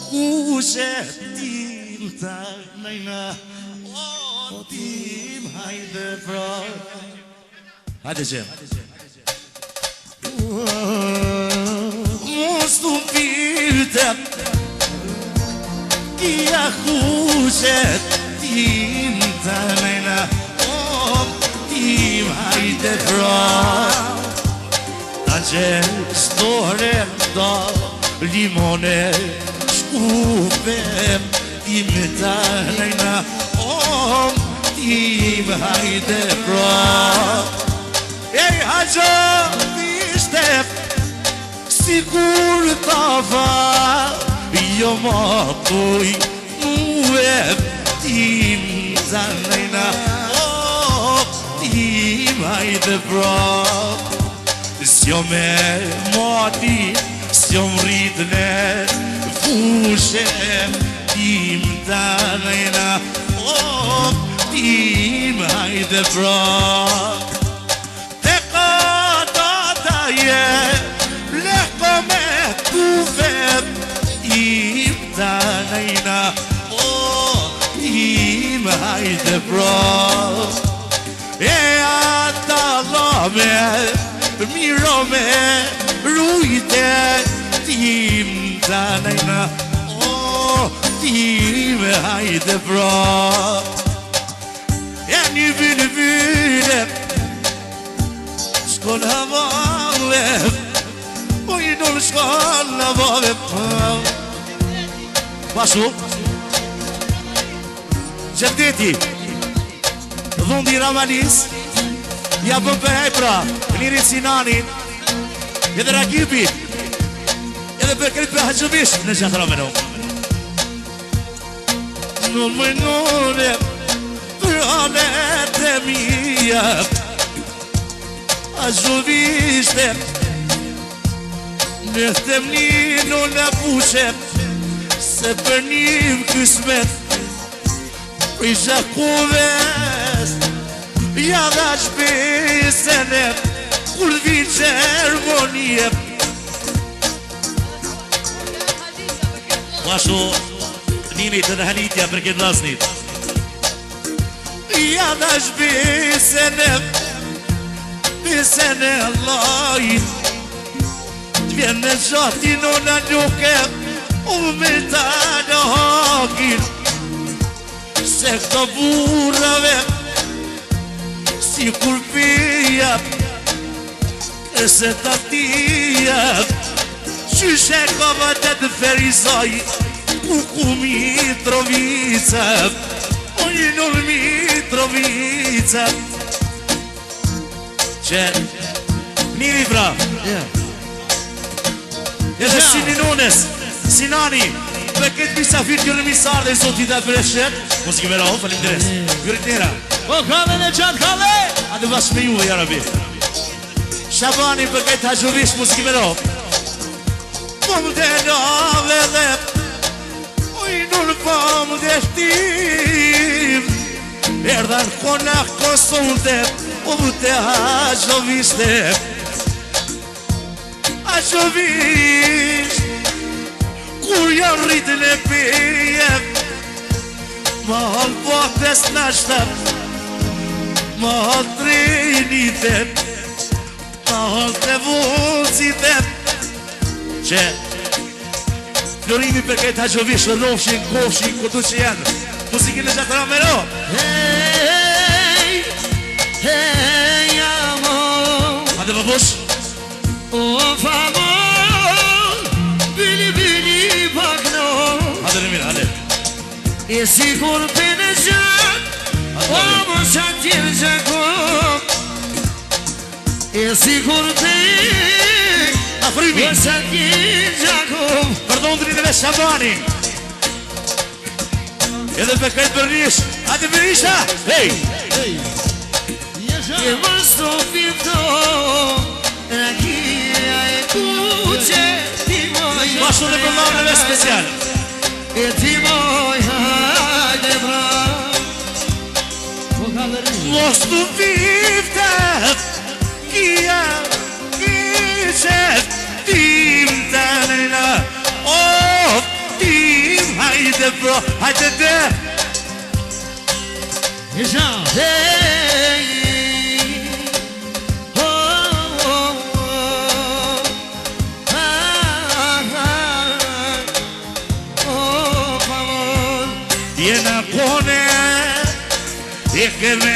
kushet tim ta nëjna O tim hajde pra Hajde gjem Mos të pytem Kja kushet tim ta nëjna O tim hajde pra Ta gjem store da limone shkupe Tim ta nëjna O tim hajde pra Ej haqo vishte Sigur ta va Jo ma tuj Nue tim ta nëjna O tim hajde pra S'jo me mati S'jo mrit në fushem Tim ta nëjna O tim hajde pra Te kata ta je Leko me kufem Tim ta nëjna O tim hajde pra E ata lame Miro me rujte Tim ta nëjna O tim hajde pra E një vyne Shkon havale O i nën shkon havale Pashu Gjerdeti Dhundi Ramanis Ja bëm për hejpra Lirit Sinanin Edhe Rakipit Edhe për këtë për haqëvish Në gjatë rameno Në mënone Për anet e mija Haqëvishte Në temnino në pushet Se për njëm kësmet Për i shakuves Ja da shpesene Kur vin cermonie Pashu Ninit edhe Hanitja për këtë lasnit Ja da shpesene Pesene Allahin T'vjen në gjatin o në njuke U me ta në hakin Se këto burrave Si kur pija E se ta tija Qyshe ka vëtet ferizaj Kuku Mitrovica O një nër Mitrovica Që Niri pra Edhe Sininunes Sinani Për këtë misafir kërë misar dhe zotit dhe për e shet Mos i këmera ho, falim deres Gjërit njera O kale në qatë kale Ate vas me ju e jarabi Shabani për këtë haqëvish mos i këmera ho Po më dhe nave dhe O i nërë po më dhe shtim Erdan konak konsulte O më të haqëvishte Haqëvish Kur janë rritën e peje Ma halë potes në shtep Ma halë trenitet Ma halë të vucitet Që Florimi për këtë haqëvish Rofshin, kofshin, këtu që janë Muzikin e gjatë ramero Hej Hej amor Hade babush O famor Bili bili bakno Hade në mirë, hade E sigur për në gjatë O më shatir gjakom E sigur për Afrimi O shatir gjakom Përdon të rinë dhe Shabani Edhe për këtë bërnish Hade Berisha Hej E më stofito Rakia e kuqe Ti moj Bashtu në përmarrëve special E ti moj hajde bra Mos të viftet Kia Kishet Tim të nëjna O vite bro, hajde dhe Isha Hey Jena kone E keme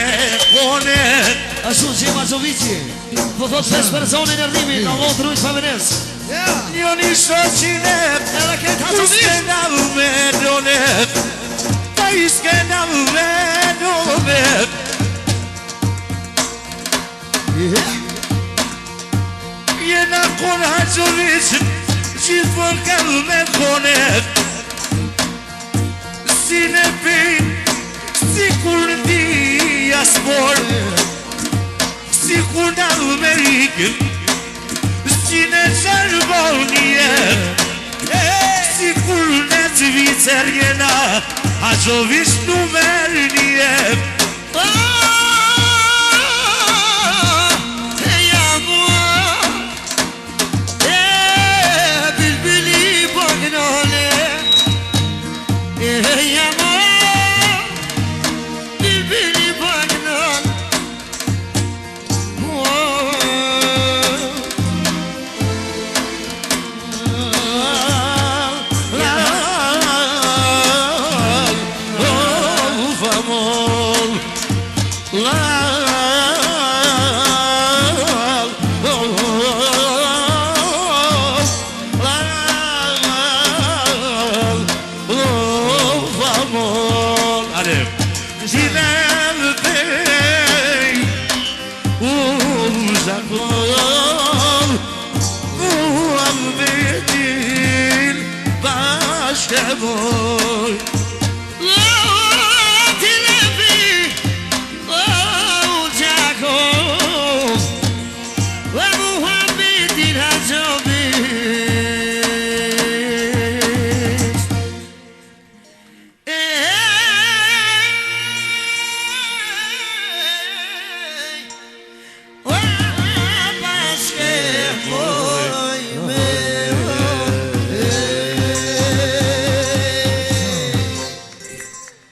kone Ashtu që Mazovici Po thot 5 persone në rrimin Në votë rrujt Favenes Një një shoqine Edhe këtë Uske Hazovic na me donet Ta iske na me donet Jena kone Hazovic Gjithmon ka me konet Si në pin Si kur ndi asmor Si kur në Amerikën Si në Gjermanie Si kur në Zvicer jena Hazovic numer një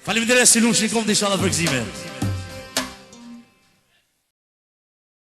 Faleminderit si lumë shikom të isha dhe përgzime